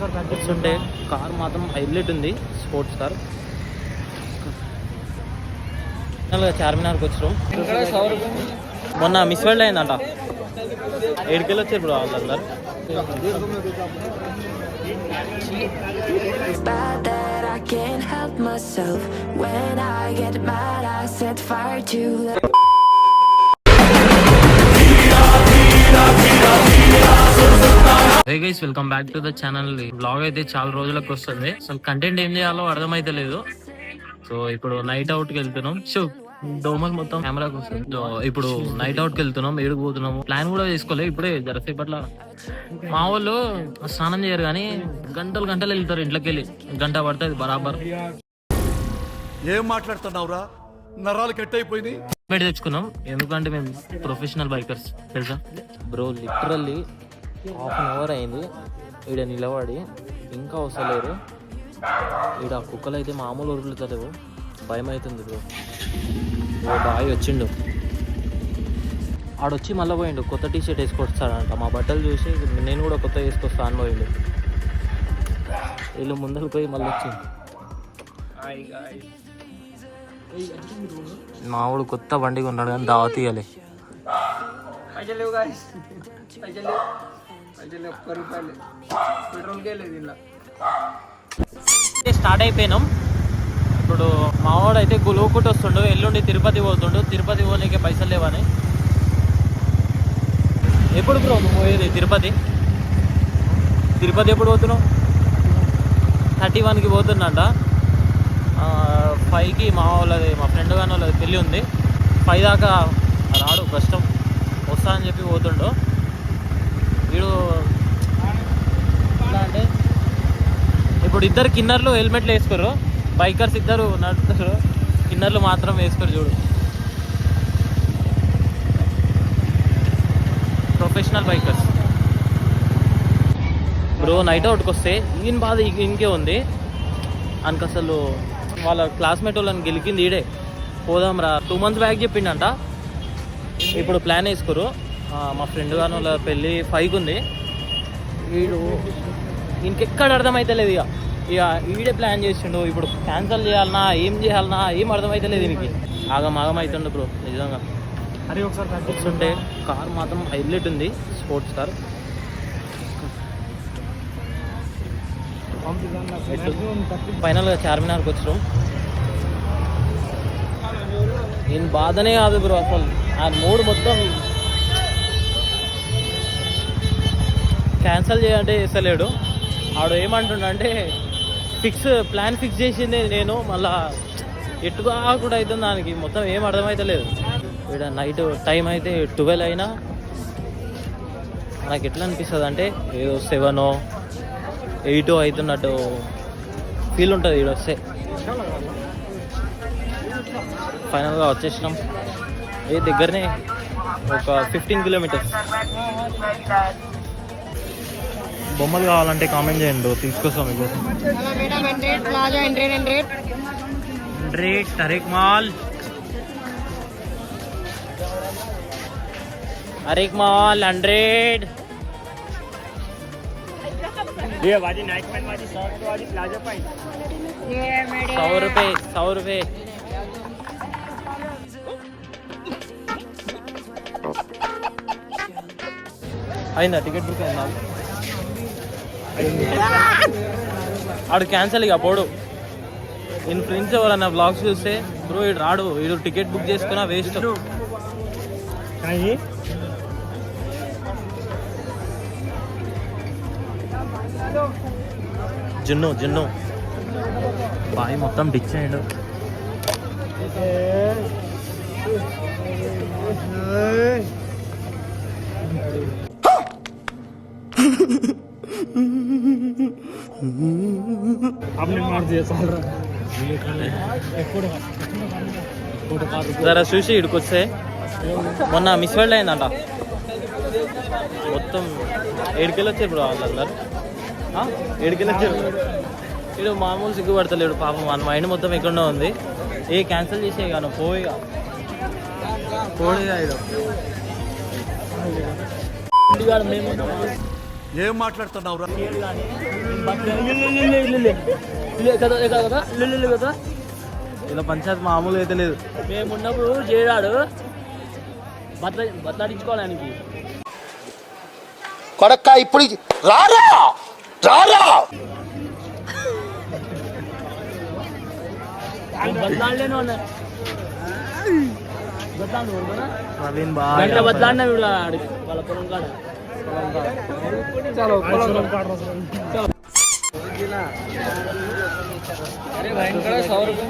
వస్తుంటే కార్ మాత్రం హైలైట్ ఉంది, స్పోర్ట్స్ కార్. చార్మినార్కి వచ్చాం. మొన్న మిస్ వరల్డ్ అయిందంట. 7 కిలో వచ్చారు బ్రో వాళ్ళందరూ. Hey guys, welcome back to the channel. Blog అయితే చాలా రోజులకు వస్తుంది. అసలు కంటెంట్ ఏం చేయాలో అర్థమైతే లేదు. సో ఇప్పుడు నైట్ అవుట్ కి వెళ్తున్నాం. దోమలు మొత్తం కెమెరాకి వస్తుంది. ఇప్పుడు నైట్ అవుట్ కి వెళ్తున్నాం. ఏడుకు పోతున్నాము ప్లాన్ కూడా చేసుకోలేదు. ఇప్పుడే జరసేపట్ల మా వాళ్ళు స్నానం చేయరు కానీ గంటలు వెళ్తారు. ఇంట్లోకి వెళ్ళి గంట పడుతుంది బరాబర్. ఏం మాట్లాడుతున్నావురా, నరాలు కట్ అయిపోయింది. బయట తెచ్చుకున్నాం ఎందుకంటే మేము ప్రొఫెషనల్ బైకర్స్ తెలుసా బ్రో. లిటరల్లీ ½ an hour అయింది ఈడ నిలబడి, ఇంకా వస్తలేరు. ఈడ కుక్కలు అయితే మామూలు ఉరుకులుతలేవు, భయం అవుతుంది బ్రో. ఓ బాయ్ వచ్చిండు, ఆడొచ్చి మళ్ళీ పోయిండు. కొత్త టీషర్ట్ వేసుకొస్తాడంట. మా బట్టలు చూసి నేను కూడా కొత్త వేసుకొస్తా అని పోయిండు. వీళ్ళు ముందరకు పోయి మళ్ళీ వచ్చిండు. మా వాడు కొత్త బండి కొన్నాడు కానీ దావా తీయాలి. స్టార్ట్ అయిపోయినాం. ఇప్పుడు మావాడు అయితే గులువుకుంటూ వస్తుండు. ఎల్లుండి తిరుపతి పోతుండు. తిరుపతి పోనీకే పైసలు లేవని. ఎప్పుడు బ్రో పోయేది తిరుపతి? తిరుపతి ఎప్పుడు పోతున్నావు? 31కి పోతుందంట. 5కి మా వాళ్ళది, మా ఫ్రెండ్ కానీ వాళ్ళది పెళ్ళి ఉంది. 5 దాకా రాడు, కష్టం. వస్తా అని చెప్పి పోతుండు. వీడు ఎలా అంటే ఇప్పుడు ఇద్దరు కిన్నర్లు హెల్మెట్లు వేసుకోరు. బైకర్స్ ఇద్దరు నడుపుతారు, కిన్నర్లు మాత్రం వేసుకోరు. చూడు, ప్రొఫెషనల్ బైకర్స్ బ్రో. నైట్ అవుట్కి వస్తే ఈయన బాధ ఇంకే ఉంది. ఆయనకు అసలు వాళ్ళ క్లాస్మేట్ వాళ్ళని గెలికింది ఈడే. పోదాం రా 2 months బ్యాక్ చెప్పిండంట. ఇప్పుడు ప్లాన్ వేసుకోరు. మా ఫ్రెండ్ గాని వాళ్ళ పెళ్ళి 5కి ఉంది. వీడు ఇంకెక్కడ అర్థమైతే లేదు. ఇక వీడే ప్లాన్ చేసిండు. ఇప్పుడు క్యాన్సిల్ చేయాలన్నా ఏం చేయాలన్నా ఏం అర్థమైతే లేదు దీనికి. ఆగం అవుతుండు బ్రో నిజంగా. అరే ఒకసారి వస్తుంటే కార్ మాత్రం హైలైట్ ఉంది, స్పోర్ట్స్ కార్. ఫైనల్గా చార్మినార్కి వచ్చాం. ఈయన బాధనే కాదు బ్రో, అసలు ఆ మూడు మొత్తం క్యాన్సిల్ చేయాలంటే చేస్తలేడు. ఆడు ఏమంటుండంటే ప్లాన్ ఫిక్స్ చేసిందే నేను, మళ్ళా ఎట్టుగా కూడా అవుతుంది దానికి. మొత్తం ఏం అర్థమవుతలేదు. ఇక్కడ నైట్ టైం అయితే 12 అయినా నాకు ఎట్లా అనిపిస్తుంది అంటే ఏదో 7 or 8 అవుతున్నట్టు ఫీల్ ఉంటుంది ఇక్కడ వస్తే. ఫైనల్గా వచ్చేసినాం. ఏ దగ్గరనే ఒక 15 kilometers. బొమ్మలు కావాలంటే కామెంట్ చేయండి, తీసుకొస్తాం మీకోసం. టరేక్ మాల్, अरेक मॉल 100. ये वाली नाइट पैंट वाली 100 वाली प्लाजो पैंट 100 रुपये 100 रुपये. అయిందా టికెట్ బుక్ అయిందా? ఆడు క్యాన్సల్ ఇక పోడు. ఇన్ ఫ్రెండ్స్ ఎవరన్నా బ్లాగ్స్ చూస్తే బ్రో ఇడు రాడు, ఇడు టికెట్ బుక్ చేసుకున్నా వేస్ట్. జున్ను బాయ్ మొత్తం డిచ్ అయ్యాడు. జరా చూసి ఇక్కడికి వస్తే మొన్న మిస్ వరల్డ్ అయిందంట. మొత్తం 7 కిలో వచ్చారు బ్రో వాళ్ళందరూ. 7 కిలో వచ్చారు. ఇడు మామూలు సిగ్గుపడతలేడు పాపం. మన మైండ్ మొత్తం ఎక్కడో ఉంది. క్యాన్సిల్ చేసే కానీ పోయిగా పోడిగా. మేము ఏం మాట్లాడుతున్నావురా? కదా ఇలా పంచాయతీ మామూలు అయితే లేదు. మేము ఉన్నప్పుడు చేయడాడు బతలాడించుకోవడానికి కొడక్క ఇప్పుడు రారా రారా బతలాడలేను అన్న ప్రవీణ్ బాగా బతలాడినా వీడు ఆడికి వాళ్ళ పొలం కాడ. अरे भयंकर 100 रुपये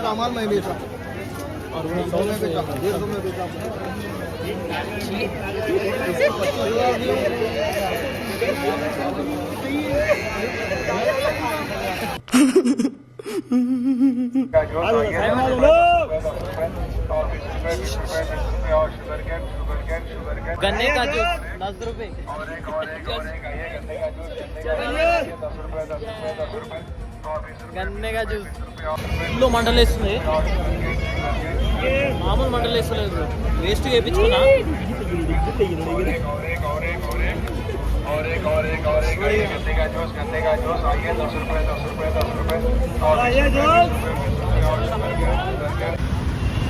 सामान नहीं बेचा और 100 में बेचा 150 में बेचा गन्ने का जूस 10 रुपए. గన్నే కా జ్యూస్ ఇంట్లో మంటలేస్తుంది. మామూలు మంటలేస్తలేదు. వేస్ట్ చేయించుకున్నా.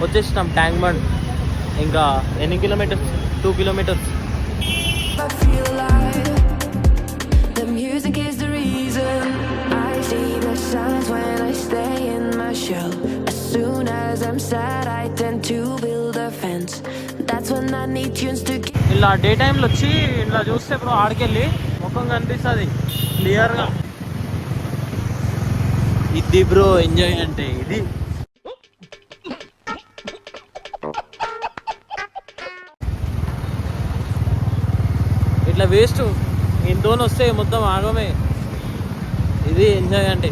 వచ్చేసినాం ట్యాంక్ బండ్. ఇంకా ఎన్ని kilometres? 2 kilometers. I feel like the music is the reason. I see the signs when I stay in my shell. As soon as I'm sad, I tend to build a fence. That's when I need tunes to get. ఇలా day టైంలో వచ్చి ఇలా చూస్తే bro ఆడికెళ్ళి ముఖం కనిపిస్తుంది క్లియర్గా. ఇది బ్రో ఎంజాయ్ అంటే ఇది. ఇట్లా వేస్ట్ ఇంతోని వస్తే మొత్తం ఆగమే. ఇది ఎంజాయ్ అంటే.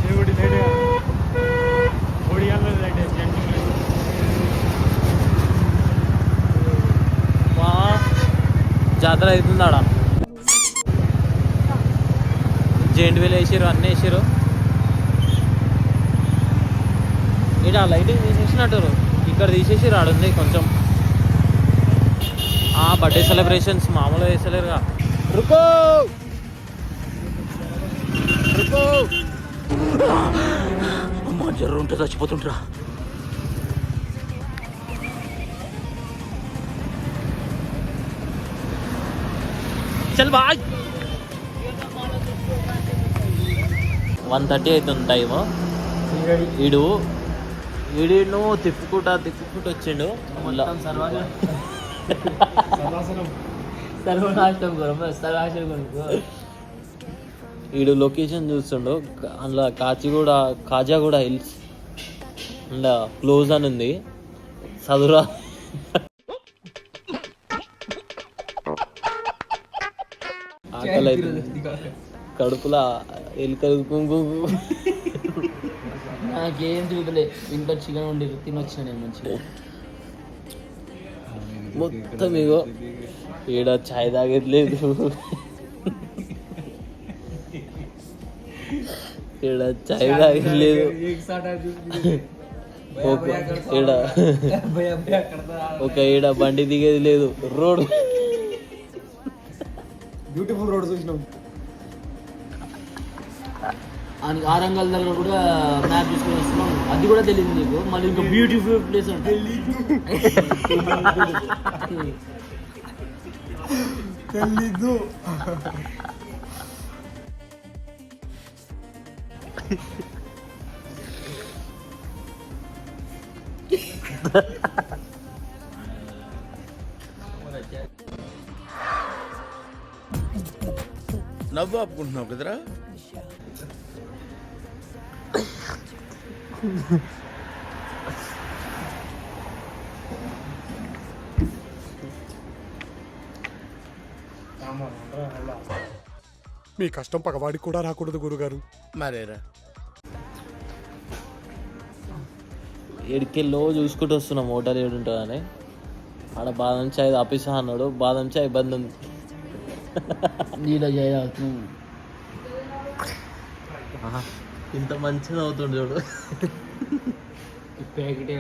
జాతర అవుతుంది ఆడ. జెంట్ వీల్ వేసారు, అన్నీ వేసారు. ఇక్కడ లైటింగ్ తీసేసినట్టు ఇక్కడ తీసేసారు. ఆడుంది కొంచెం. బర్త్డే సెలబ్రేషన్స్ మామూలుగా వేసలేరుగా. రుకో రుకో అమ్మా జర్రు ఉంటే చచ్చిపోతుంటరా. చల్ బాయ్. 1:30 అవుతుంది టైము. వీడు తిప్పుకుంటా వచ్చిండు. వీడు లొకేషన్ చూస్తుండు. అందులో కాజాగూడ హిల్స్ అందులో క్లోజ్ అని ఉంది. చదువురా. ఆకలి అవుతుంది. కడుపులా ఎలుకలు నాకేం చూపలే. ఇంట్లో చికెన్ ఉండి తినొచ్చిన నేను మంచిగా. మొత్తం ఇగో ఈడ ఛాయ్ తాగట్లేదు. ఈడ ఛాయ్ తాగట్లేదు. ఈడ బండి దిగేది లేదు. రోడ్ బ్యూటిఫుల్ రోడ్ చూసినాం. ఆరంగల్ దగ్గర కూడా మ్యాప్ తీసుకొని వస్తున్నాం. అది కూడా తెలియదు నీకు. మళ్ళీ ఇంకా బ్యూటిఫుల్ ప్లేస్ అంటే తెలీదు. నవ్వు ఆపుకుంటున్నావు కదరా? మీ కష్టం పగవాడికి కూడా రాకూడదు గురుగారు. మరేరా ఎడికెళ్ళో చూసుకుంటూ వస్తున్నాం హోటల్ ఏడుంటుందని. ఆడ బాదం చాయ్ ఆపిస్తా అన్నాడు. బాదం చాయ్ బంద్ ఉంది. నీలో చేయవచ్చు. ఇంత మంచిగా అవుతుంది చూడు. ప్యాకెట్